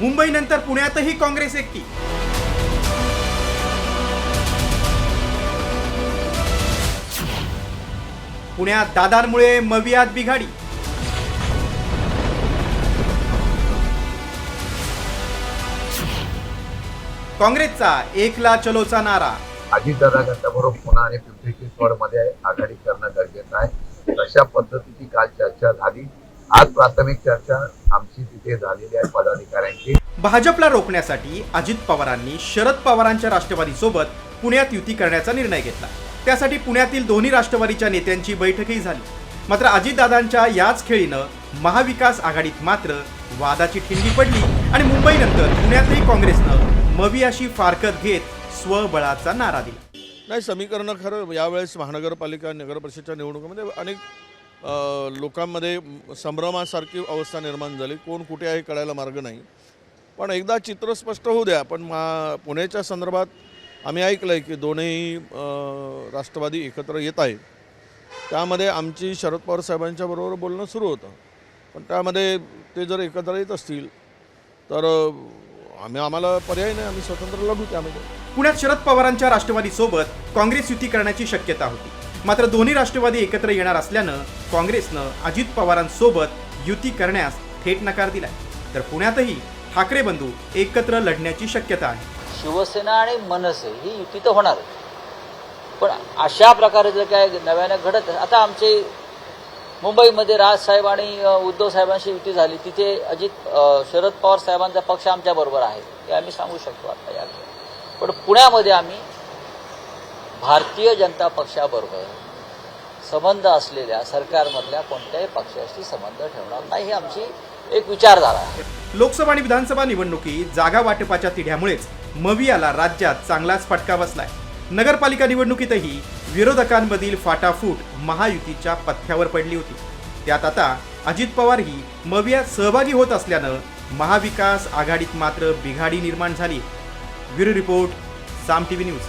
मुंबईनंतर पुण्यातही काँग्रेस एकटी. पुण्यात दादांमुळे मवियात बिघाडी. काँग्रेसचा एकला चलोचा नारा. अजितदादा गटाबरोबर पुन्हा आणि पिंपरी चिंचवडमध्ये आघाडी करणं गरजेचं आहे. अशा पद्धतीची काल चर्चा झाली. आज प्राथमिक चर्चा आमची तिथे झालेली आहे पदाधिकाऱ्यांची. भाजपला रोखण्यासाठी अजित पवारांनी शरद पवारांच्या राष्ट्रवादीसोबत पुण्यात युती करण्याचा निर्णय घेतला. त्यासाठी पुण्यातील दोन्ही राष्ट्रवादीच्या नेत्यांची बैठकही झाली. मात्र अजितदादांच्या याच खेळीनं महाविकास आघाडीत मात्र वादाची ठिणगी पडली आणि मुंबईनंतर पुण्यातही काँग्रेसनं मवियाशी फारकत घेत स्वबळाचा नारा दिला. नाही, समीकरण खरं यावेळेस महानगरपालिका नगरपरिषदेच्या निवडणुकीमध्ये अनेक लोकांमध्ये संभ्रमासारखी अवस्था निर्माण झाली. कोण कुठे आहे कळायला मार्ग नाही. पण एकदा चित्र स्पष्ट होऊ द्या. पण पुण्याच्या संदर्भात आम्ही ऐकलं आहे की दोन्ही राष्ट्रवादी एकत्र येत आहेत. त्यामध्ये आमची शरद पवार साहेबांच्या बरोबर बोलणं सुरू होतं. पण त्यामध्ये ते जर एकत्र येत असतील तर आम्हाला पर्याय नाही, आम्ही स्वतंत्र लढू त्यामध्ये. पुण्यात शरद पवारांच्या राष्ट्रवादीसोबत काँग्रेस युती करण्याची शक्यता होती. मात्र दोन्ही राष्ट्रवादी एकत्र येणार असल्यानं काँग्रेसनं अजित पवारांसोबत युती करण्यास थेट नकार दिलाय. तर पुण्यातही ठाकरे बंधू एकत्र लढण्याची शक्यता आहे. शिवसेना आणि मनसे ही युती तर होणार, पण अशा प्रकारे जर काय नव्याने घडत, आता आमचे मुंबईमध्ये राजसाहेब आणि उद्धव साहेबांशी युती झाली, तिथे शरद पवार साहेबांचा पक्ष आमच्याबरोबर आहे हे आम्ही सांगू शकतो आता या. पण पुण्यामध्ये आम्ही भारतीय जनता पक्षाबरोबर संबंध असलेल्या सरकारमधल्या कोणत्याही पक्षाशी संबंध ठेवणार नाही, ही आमची एक विचारधारा आहे. लोकसभा आणि विधानसभा निवडणुकीत जागा वाटपाच्या तिढ्यामुळेच मवियाला राज्यात चांगलाच फटका बसलाय. नगरपालिका निवडणुकीतही विरोधकांमधील फाटाफूट महायुतीच्या पथ्यावर पडली होती. त्यात आता अजित पवारही मवियात सहभागी होत असल्यानं महाविकास आघाडीत मात्र बिघाडी निर्माण झाली. ब्युरो रिपोर्ट, साम टीव्ही न्यूज.